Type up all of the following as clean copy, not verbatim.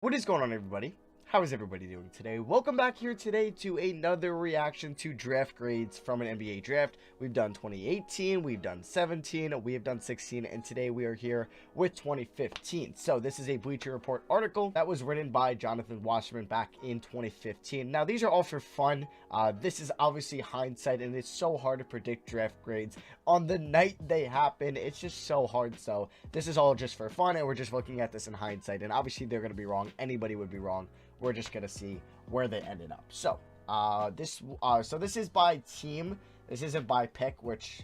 What is going on, everybody? How is everybody doing today? Welcome back here today to another reaction to draft grades from an NBA draft. We've done 2018, we've done 17, we have done 16, and today we are here with 2015. So this is a Bleacher Report article that was written by Jonathan Wasserman back in 2015. Now, these are all for fun. This is obviously hindsight, and it's so hard to predict draft grades on the night they happen. It's just so hard. So this is all just for fun, and we're just looking at this in hindsight, and obviously they're going to be wrong. Anybody would be wrong. We're just gonna see where they ended up. So this is by team. This isn't by pick, which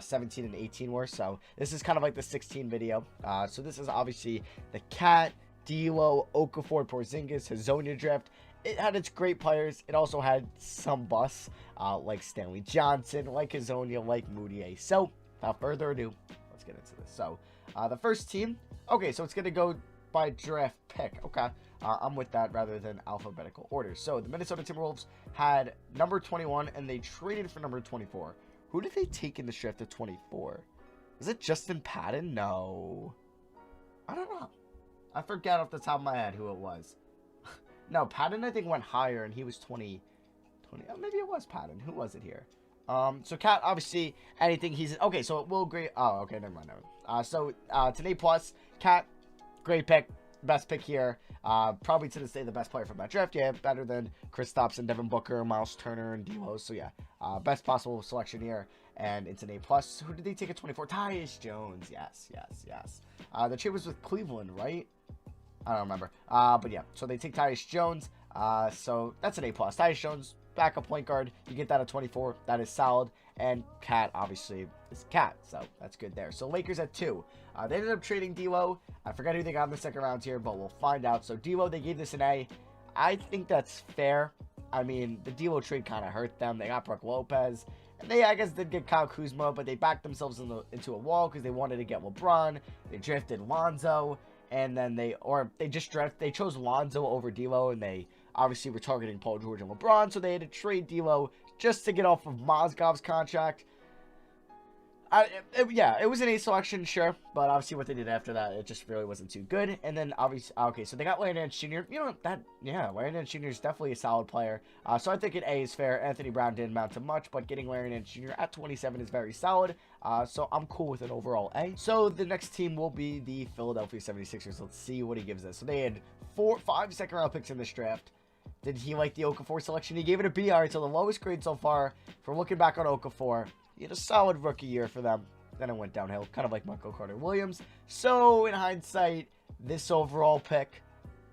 17 and 18 were. So this is kind of like the 16 video. So this is obviously the Cat, D'Lo, Okafor, Porzingis, Hazonia draft. It had its great players. It also had some busts, like Stanley Johnson, like Hazonia, like Moutier. So without further ado, let's get into this. So the first team. Okay, so it's gonna go by draft pick. Okay. I'm with that rather than alphabetical order. So the Minnesota Timberwolves had number 21 and they traded for number 24. Who did they take in the draft at 24? Is it Justin Patton? No. I don't know. I forget off the top of my head who it was. No, Patton I think went higher and he was 20. Oh, maybe it was Patton. Who was it here? So Cat, obviously, anything he's... Okay, so it will grade... Oh, okay, never mind. Today plus, Cat, great pick. Best pick here. Probably to this day the best player from that draft. Yeah, better than Kristaps and Devin Booker, Miles Turner, and D'Lo. So yeah, best possible selection here, and it's an A+. Who did they take at 24? Tyus Jones. Yes. The trade was with Cleveland, right? I don't remember. But yeah, so they take Tyus Jones. So that's an A+. Tyus Jones, backup point guard. You get that at 24. That is solid. And Cat, obviously, is Cat. So that's good there. So Lakers at 2. They ended up trading D'Lo. I forgot who they got in the second round here, but we'll find out. So D'Lo, they gave this an A. I think that's fair. I mean, the D'Lo trade kind of hurt them. They got Brook Lopez. And they, I guess, did get Kyle Kuzma, but they backed themselves into a wall because they wanted to get LeBron. They drafted Lonzo. And then they chose Lonzo over D'Lo, and they obviously were targeting Paul George and LeBron, so they had to trade D'Lo just to get off of Mozgov's contract. Yeah, it was an A selection, sure, but obviously what they did after that, it just really wasn't too good. And then obviously, okay, so they got Larry Nance Jr. You know Larry Nance Jr. is definitely a solid player. So I think an A is fair. Anthony Brown didn't amount to much, but getting Larry Nance Jr. at 27 is very solid. So I'm cool with an overall A. So the next team will be the Philadelphia 76ers. Let's see what he gives us. So they had 5 second round picks in this draft. Did he like the Okafor selection? He gave it a B. All right, so the lowest grade so far for looking back on Okafor. He had a solid rookie year for them. Then it went downhill, kind of like Michael Carter-Williams. So in hindsight, this overall pick,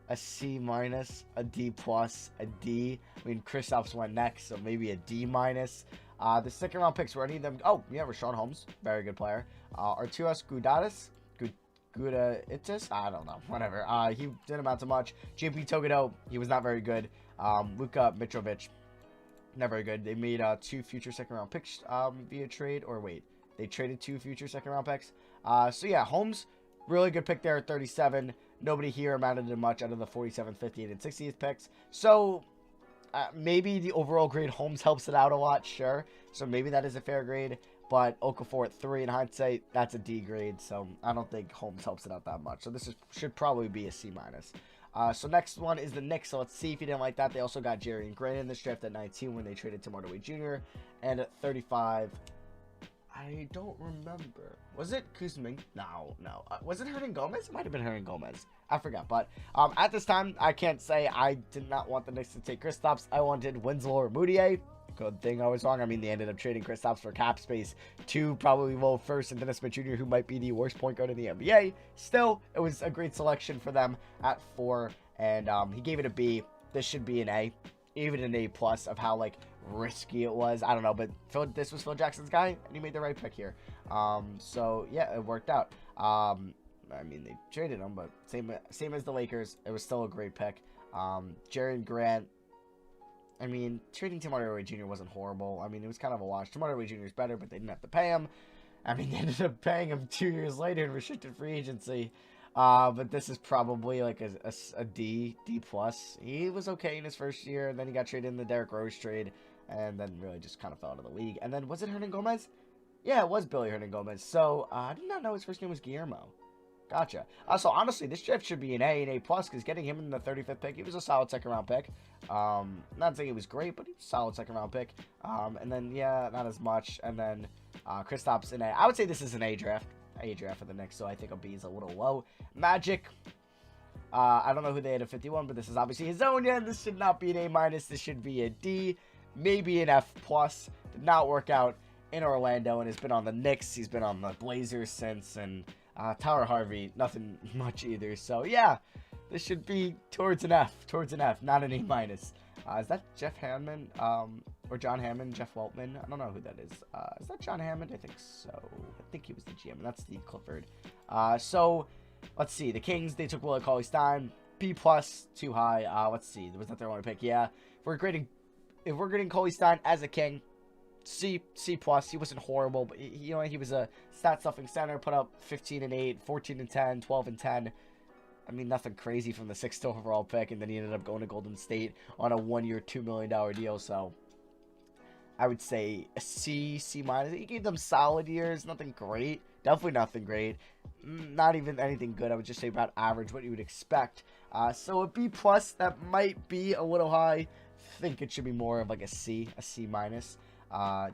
a C-, a D+, a D. I mean, Kristaps went next, so maybe a D-. The second round picks were any of them. Oh, yeah, Rashawn Holmes, very good player. Arturas Gudaitis, I don't know, whatever. He didn't amount to much. JP Togodo, he was not very good. Luka Mitrovic, not very good. They made 2 future second round picks via trade, or wait, they traded 2 future second round picks. So yeah, Holmes, really good pick there at 37. Nobody here amounted to much out of the 47th, 58th, and 60th picks. So maybe the overall grade Holmes helps it out a lot, sure. So maybe that is a fair grade. But Okafor at 3 in hindsight, that's a D grade. So I don't think Holmes helps it out that much. So this should probably be a C-. So next one is the Knicks. So let's see if you didn't like that. They also got Jerry Grant in this draft at 19 when they traded Tim Hardaway Jr. And at 35, I don't remember. Was it Kuzma? No. Was it Hernan Gomez? It might have been Hernan Gomez. I forgot. But at this time, I can't say I did not want the Knicks to take Kristaps. I wanted Winslow or Moutier. Good thing I was wrong. I mean, they ended up trading Kristaps for cap space to probably Will First and Dennis Smith Jr., who might be the worst point guard in the NBA. Still, it was a great selection for them at 4, and he gave it a B. This should be an A, even an A+ of how, like, risky it was. I don't know, but this was Phil Jackson's guy, and he made the right pick here. So, yeah, it worked out. I mean, they traded him, but same as the Lakers, it was still a great pick. Jerry Grant, I mean, trading Tim Hardaway Jr. wasn't horrible. I mean, it was kind of a wash. Tim Hardaway Jr. is better, but they didn't have to pay him. I mean, they ended up paying him 2 years later in restricted free agency. But this is probably like a D+. He was okay in his first year, and then he got traded in the Derrick Rose trade, and then really just kind of fell out of the league. And then, was it Hernan Gomez? Yeah, it was Billy Hernan Gomez. So, I did not know his first name was Guillermo. Gotcha. So honestly, this draft should be an A and A plus because getting him in the 35th pick, he was a solid second round pick. Not saying he was great, but he was a solid second round pick. And then yeah, not as much. And then Kristaps in A. I would say this is an A draft. A draft for the Knicks, so I think a B is a little low. Magic. I don't know who they had at 51, but this is obviously Hazonia. This should not be an A minus. This should be a D, maybe an F plus. Did not work out in Orlando and has been on the Knicks. He's been on the Blazers since, and Tyler Harvey, nothing much either. So yeah, this should be towards an F, not an A minus. Is that Jeff Hammond, or John Hammond, Jeff Weltman? I don't know who that is. Is that John Hammond? I think so. I think he was the GM, and that's Steve Clifford. So let's see. The Kings, they took Willie Cauley-Stein. B plus, too high. Let's see. Was that their one pick? Yeah. If we're grading Cauley-Stein as a King, C plus. He wasn't horrible, but he was a stat stuffing center. Put up 15 and 8, 14 and 10, 12 and 10. I mean, nothing crazy from the 6th overall pick, and then he ended up going to Golden State on a 1-year, $2 million deal. So I would say a C minus. He gave them solid years, nothing great, definitely nothing great, not even anything good. I would just say about average, what you would expect. So a B plus, that might be a little high. I think it should be more of like a C minus.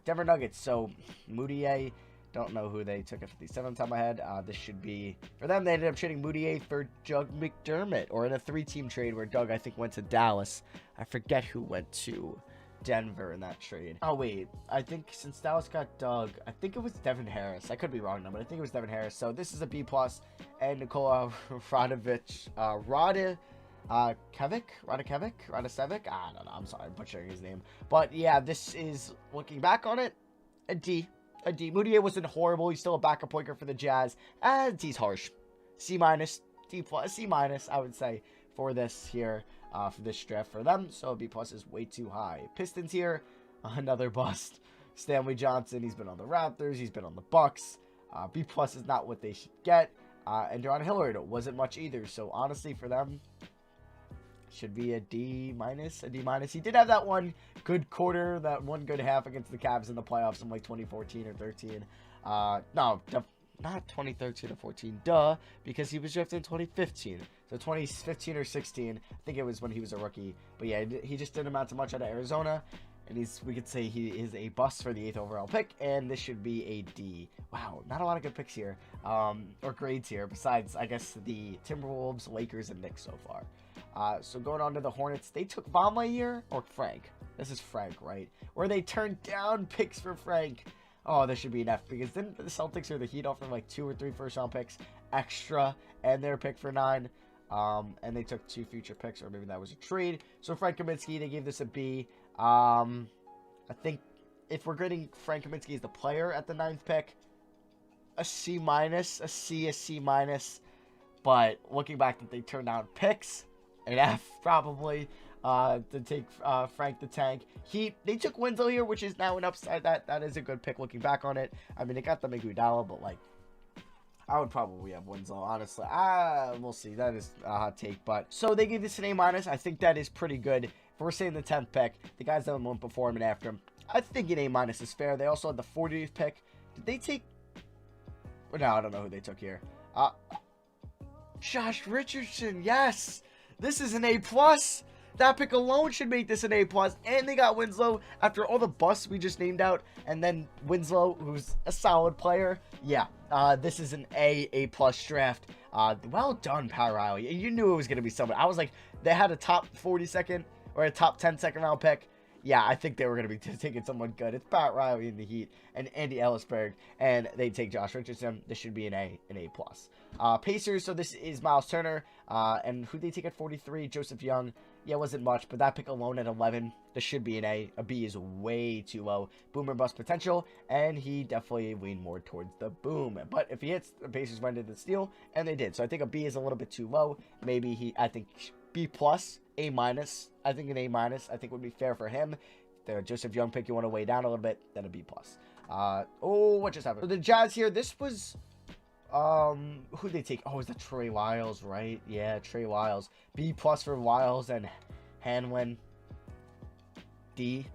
Denver Nuggets. So Moutier. Don't know who they took at 57 on top of my head. This should be for them. They ended up trading Moutier for Doug McDermott, or in a 3-team trade where Doug, I think, went to Dallas. I forget who went to Denver in that trade. Oh wait, I think since Dallas got Doug, I think it was Devin Harris. I could be wrong now, but I think it was Devin Harris. So this is a B plus. And Nikola Radosevic, Radasevic. I don't know. I'm sorry, I'm butchering his name. But yeah, this is, looking back on it, a D. Moutier wasn't horrible. He's still a backup point guard for the Jazz. D's harsh. C minus, D plus, C minus, I would say, for this here, for this draft for them. So B plus is way too high. Pistons here, another bust. Stanley Johnson, he's been on the Raptors. He's been on the Bucks. B plus is not what they should get. And Deron Hillard wasn't much either. So honestly, for them, should be a D minus, He did have that one good quarter, that one good half against the Cavs in the playoffs in like 2014 or 13. No, not 2013 or 14, duh, because he was drafted in 2015. So 2015 or 16, I think it was when he was a rookie. But yeah, he just didn't amount to much out of Arizona. And we could say he is a bust for the 8th overall pick, and this should be a D. Wow, not a lot of good picks here, or grades here, besides, I guess, the Timberwolves, Lakers, and Knicks so far. So going on to the Hornets, they took Vonleh here, or Frank. This is Frank, right? Where they turned down picks for Frank. Oh, there should be an F, because then the Celtics or the Heat offered like 2 or 3 first-round picks extra, and their pick for 9. And they took 2 future picks, or maybe that was a trade. So Frank Kaminsky, they gave this a B. I think if we're grading Frank Kaminsky as the player at the 9th pick, a C minus, a C minus. But looking back that they turned down picks, an F probably, to take Frank the Tank. They took Winslow here, which is now an upside. That is a good pick looking back on it. I mean, they got the Iguodala, but like, I would probably have Winslow, honestly. We'll see. That is a hot take. But so they gave this an A minus. I think that is pretty good. If we're saying the 10th pick, the guys that went before him and after him, I think an A minus is fair. They also had the 40th pick. Did they take? No, I don't know who they took here. Josh Richardson. Yes, this is an A plus. That pick alone should make this an A plus. And they got Winslow after all the busts we just named out, and then Winslow, who's a solid player. Yeah, this is an A plus draft. Well done, Pat Riley. You knew it was gonna be someone. I was like, they had a top 42nd or a top 10 second round pick. Yeah, I think they were going to be taking someone good. It's Pat Riley in the Heat and Andy Ellisberg, and they take Josh Richardson. This should be an A plus. Pacers, so this is Miles Turner, and who they take at 43? Joseph Young. Yeah, it wasn't much, but that pick alone at 11, this should be an A. A B is way too low. Boom or bust potential, and he definitely leaned more towards the boom. But if he hits, the Pacers went into the steal, and they did. So I think a B is a little bit too low. Maybe I think B plus, A minus. I think an A minus, I think would be fair for him. The Joseph Young pick you want to weigh down a little bit, then a B plus. What just happened? So the Jazz here, this was, who they take? Oh, is that Trey Lyles, right? Yeah, Trey Lyles. B plus for Lyles and Hanlon. D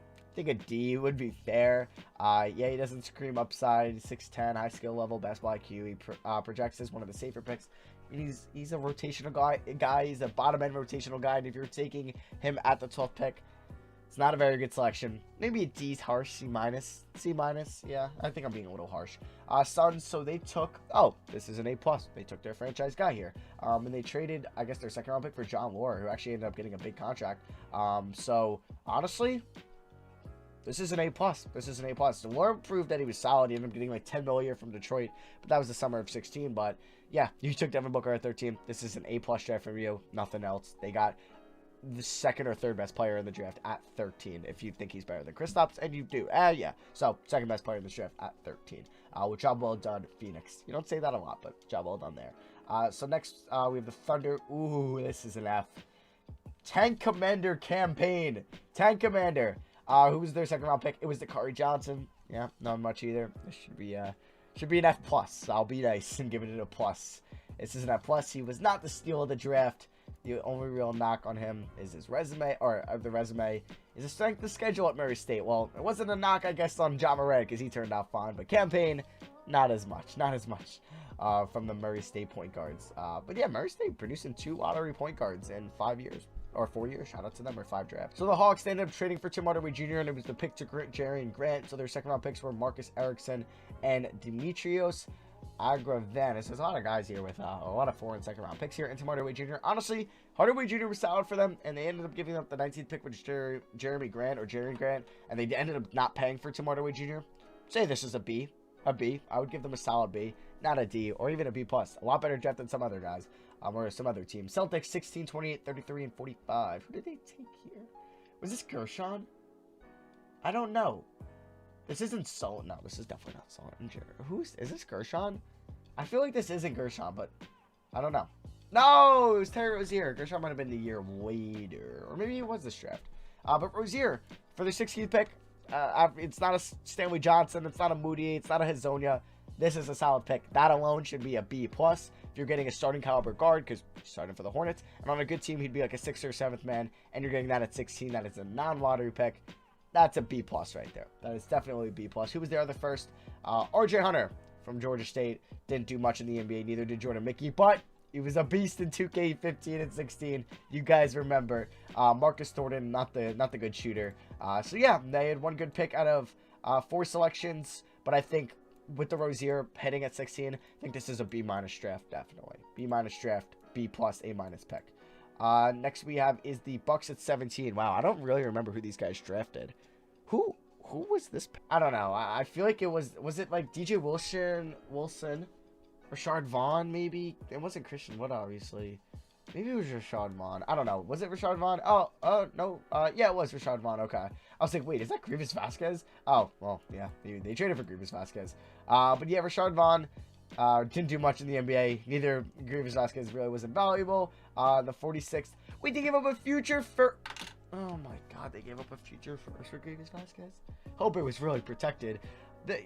think a D would be fair. Yeah, he doesn't scream upside. 6'10", high skill level, basketball IQ. He projects as one of the safer picks. He's a rotational guy. He's a bottom end rotational guy. And if you're taking him at the 12th pick, it's not a very good selection. Maybe a D's harsh, C minus. C minus, yeah. I think I'm being a little harsh. Suns, so they took, oh, this is an A+. They took their franchise guy here. And they traded, I guess, their second round pick for John Lore, who actually ended up getting a big contract. So, honestly, this is an A+. This is an A+. So Lore proved that he was solid. He ended up getting like 10 mil a year from Detroit, but that was the summer of 16. But, yeah, you took Devin Booker at 13. This is an A+ draft from you. Nothing else. They got the second or third best player in the draft at 13 if you think he's better than Kristaps, and you do. Yeah. So, second best player in the draft at 13. With job well done, Phoenix. You don't say that a lot, but job well done there. So, next, we have the Thunder. Ooh, this is an F. Tank Commander campaign. Tank Commander. Who was their second round pick? It was Dakari Johnson. Yeah, not much either. This should be an F+. I'll be nice and give it a plus. This is an F+. He was not the steal of the draft. The only real knock on him is his resume, or the resume is the strength of schedule at Murray State. Well, it wasn't a knock, I guess, on John Moran because he turned out fine, but campaign, not as much from the Murray State point guards. But yeah, Murray State producing 2 lottery point guards in 5 years. Or 4 years, shout out to them, or 5 drafts. So the Hawks ended up trading for Tim Hardaway Jr., and it was the pick to Jerry and Grant. So their second round picks were Marcus Erickson and Demetrios Agravanis. There's a lot of guys here with a lot of 4 and second round picks here. And Tim Hardaway Jr. Honestly, Hardaway Jr. was solid for them, and they ended up giving up the 19th pick, which is Jerry Grant, and they ended up not paying for Tim Hardaway Jr. Say this is a B. A B. I would give them a solid B, not a D, or even a B+. A lot better draft than some other guys, or some other teams. Celtics 16, 28, 33, and 45. Who did they take here? Was this Gershon? I don't know. This isn't Sullivan. No, this is definitely not Sullivan. Is this Gershon? I feel like this isn't Gershon, but I don't know. No, it was Terry Rozier. Gershon might have been the year later, or maybe it was this draft. But Rozier for the 16th pick. It's not a Stanley Johnson. It's not a Moody. It's not a Hazonia. This is a solid pick. That alone should be a B+. If you're getting a starting caliber guard, because you're starting for the Hornets, and on a good team, he'd be like a 6th or 7th man, and you're getting that at 16. That is a non-lottery pick. That's a B+ right there. That is definitely a B+. Who was there the first? RJ Hunter from Georgia State. Didn't do much in the NBA. Neither did Jordan Mickey, but he was a beast in 2K 15 and 16. You guys remember. Marcus Thornton, not the good shooter. So yeah, they had one good pick out of 4 selections, but I think with the Rozier heading at 16, I think this is a B- draft, definitely. B- draft, B+, A- pick. Next we have is the Bucks at 17. Wow, I don't really remember who these guys drafted. Who was this? I don't know. I feel like it was it like DJ Wilson, Rashard Vaughn, maybe? It wasn't Christian Wood, obviously. Maybe it was Rashad Vaughn. I don't know. Was it Rashad Vaughn? Oh, no. Yeah, it was Rashad Vaughn. Okay. I was like, wait, is that Grievous Vasquez? Oh, well, yeah. They traded for Grievous Vasquez. But yeah, Rashad Vaughn didn't do much in the NBA. Neither Grievous Vasquez really wasn't valuable. The 46th. Wait, they gave up a future for... Oh, my God. They gave up a future first for Grievous Vasquez? Hope it was really protected.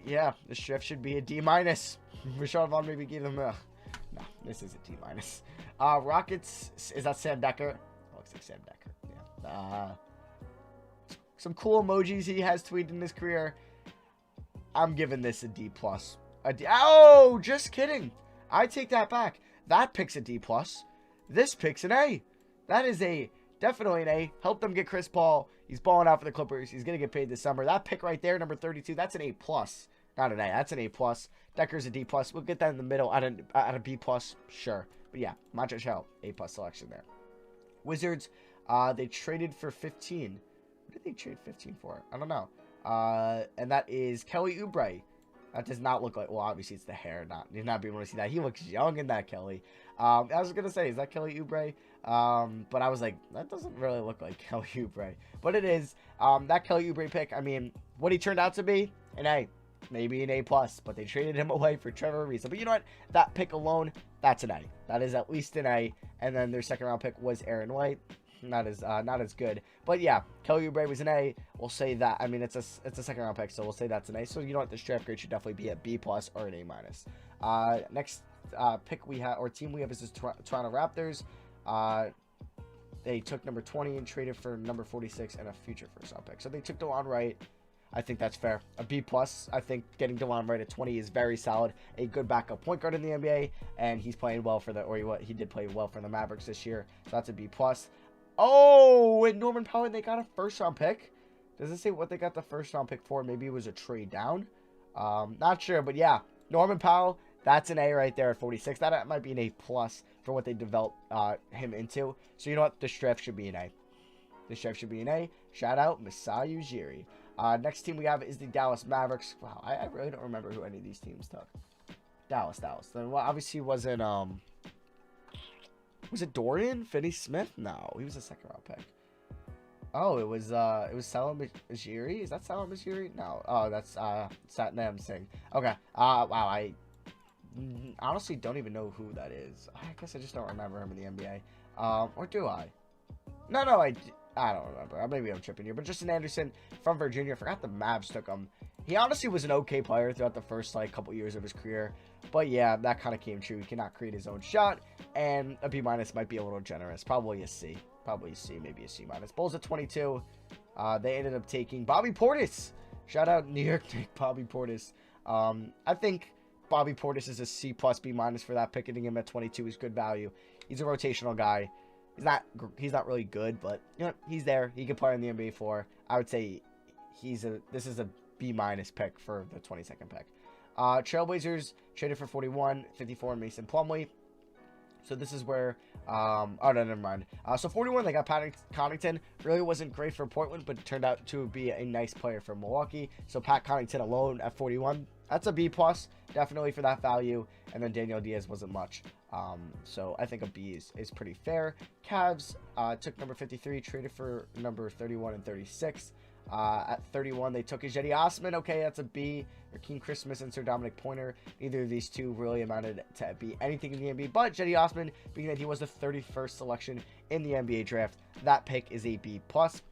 Yeah, this draft should be a D-. Rashad Vaughn maybe gave them a... No, this is a D-. Rockets, is that Sam Decker? Oh, looks like Sam Decker. Yeah. Some cool emojis he has tweeted in his career. I'm giving this a D+. A D. Oh, just kidding. I take that back. That pick's a D+. This pick's an A. That is definitely an A. Help them get Chris Paul. He's balling out for the Clippers. He's going to get paid this summer. That pick right there, number 32, that's an A+. Not an A. That's an A+. Decker's a D+. We'll get that in the middle at a B+. Sure. But yeah, Montrezl, A+ selection there. Wizards, they traded for 15. What did they trade 15 for? I don't know. And that is Kelly Oubre. That does not look like... Well, obviously it's the hair. You're not being able to see that. He looks young in that, Kelly. I was going to say, is that Kelly Oubre? But I was like, that doesn't really look like Kelly Oubre. But it is. That Kelly Oubre pick, I mean, what he turned out to be, an A. Maybe an A+, but they traded him away for Trevor Ariza. But you know what? That pick alone, that's an A. That is at least an A. And then their second round pick was Aaron White. Not as good. But yeah, Kelly Oubre was an A. We'll say that. I mean, it's a second round pick, so we'll say that's an A. So you know what? This draft grade should definitely be a B+ or an A-. Next pick we have, or team we have, is the Toronto Raptors. they took number 20 and traded for number 46 and a future first round pick. So they took DeLon Wright. I think that's fair. A B+. I think getting DeLon Wright at 20 is very solid. A good backup point guard in the NBA, and he's playing well for the, or he did play well for the Mavericks this year. So that's a B+. Oh, and Norman Powell, they got a first round pick. Does it say what they got the first round pick for? Maybe it was a trade down. Not sure, but yeah, Norman Powell, that's an A right there at 46. That might be an A+ for what they developed him into. So you know what? This draft should be an A. This draft should be an A. Shout out Masai Ujiri. Next team we have is the Dallas Mavericks. Wow, I really don't remember who any of these teams took. Dallas. Then well, obviously wasn't was it Dorian Finney-Smith? No, he was a second round pick. Oh, it was Salam Ujiri. Is that Salam Ujiri? No. Oh, that's Satnam Singh. Okay. Wow, I honestly don't even know who that is. I guess I just don't remember him in the NBA. Or do I? No, I don't remember. Maybe I'm tripping here. But Justin Anderson from Virginia. I forgot the Mavs took him. He honestly was an okay player throughout the first couple years of his career. But yeah, that kind of came true. He cannot create his own shot. And a B- might be a little generous. Probably a C. Probably a C, maybe a C-. Bulls at 22. They ended up taking Bobby Portis. Shout out New York Knicks, Bobby Portis. I think Bobby Portis is a C+, B- for that. Picking him at 22 is good value. He's a rotational guy. He's not really good, but you know, he's there. He can play on the NBA floor. I would say this is a B- pick for the 22nd pick. Trailblazers traded for 41, 54, and Mason Plumlee. So this is where, oh, no, never mind. So 41, they got Pat Connaughton. Really wasn't great for Portland, but turned out to be a nice player for Milwaukee. So Pat Connaughton alone at 41, that's a B+, definitely for that value. And then Daniel Diaz wasn't much. So I think a B is pretty fair. Cavs took number 53, traded for number 31 and 36. At 31, they took Ejedi Osman. Okay, that's a B. Rakeem Christmas and Sir Dominic Pointer. Neither of these two really amounted to be anything in the NBA. But Ejedi Osman, being that he was the 31st selection in the NBA draft, that pick is a B+.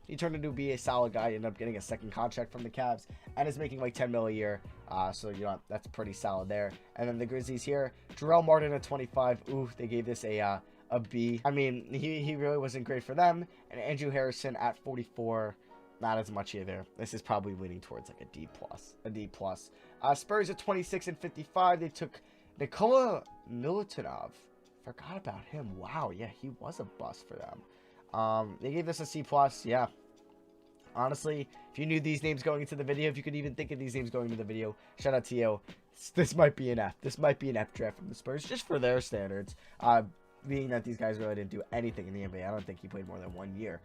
He turned into be a solid guy. Ended up getting a second contract from the Cavs and is making like $10 million a year. So, you know, that's pretty solid there. And then the Grizzlies here, Jarrell Martin at 25. Ooh, they gave this a B. I mean, he really wasn't great for them. And Andrew Harrison at 44. Not as much either. This is probably leaning towards like a D+. A D+. Spurs at 26 and 55. They took Nikola Milutinov. Forgot about him. Wow, yeah, he was a bust for them. They gave this a C+. Yeah. Honestly, if you knew these names going into the video, if you could even think of these names going into the video, shout out to you. This might be an F. This might be an F draft from the Spurs, just for their standards. Being that these guys really didn't do anything in the NBA. I don't think he played more than 1 year.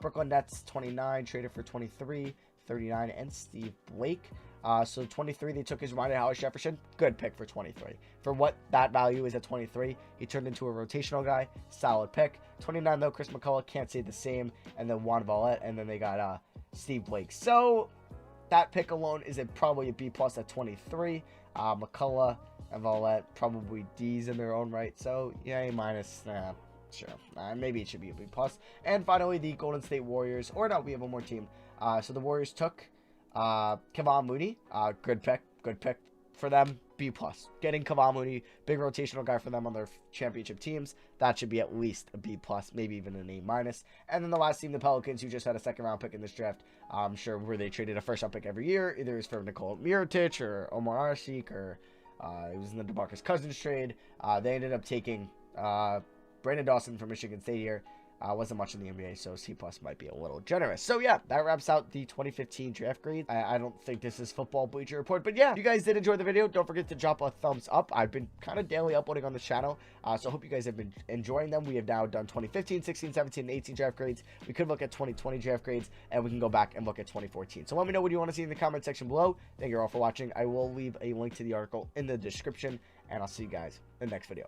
Brooklyn Nets, 29, traded for 23, 39, and Steve Blake. So 23, they took his Ryan Howard Jefferson. Good pick for 23. For what that value is at 23, he turned into a rotational guy. Solid pick. 29, though, Chris McCullough, can't say the same. And then Juan Vallette, and then they got Steve Blake. So that pick alone is probably a B+ at 23. McCullough and Vallette, probably D's in their own right. So, yeah, A-. Sure. Maybe it should be a B+. And finally, the Golden State Warriors. Or no, we have one more team. So the Warriors took Kevon Mooney. Good pick for them. B+. Getting Kevon Mooney, big rotational guy for them on their championship teams. That should be at least a B+, maybe even an A-. And then the last team, the Pelicans, who just had a second-round pick in this draft. I'm sure where they traded a first-round pick every year. Either it's for Nikola Mirotic or Omar Asik, or it was in the DeMarcus Cousins trade. They ended up taking Brandon Dawson from Michigan State here. Wasn't much in the NBA, so C+ might be a little generous. So yeah, that wraps out the 2015 draft grade. I don't think this is Football Bleacher Report, but yeah, if you guys did enjoy the video, don't forget to drop a thumbs up. I've been kind of daily uploading on the channel, so I hope you guys have been enjoying them. We have now done 2015, 16, 17, and 18 draft grades. We could look at 2020 draft grades, and we can go back and look at 2014. So let me know what you want to see in the comment section below. Thank you all for watching. I will leave a link to the article in the description, and I'll see you guys in the next video.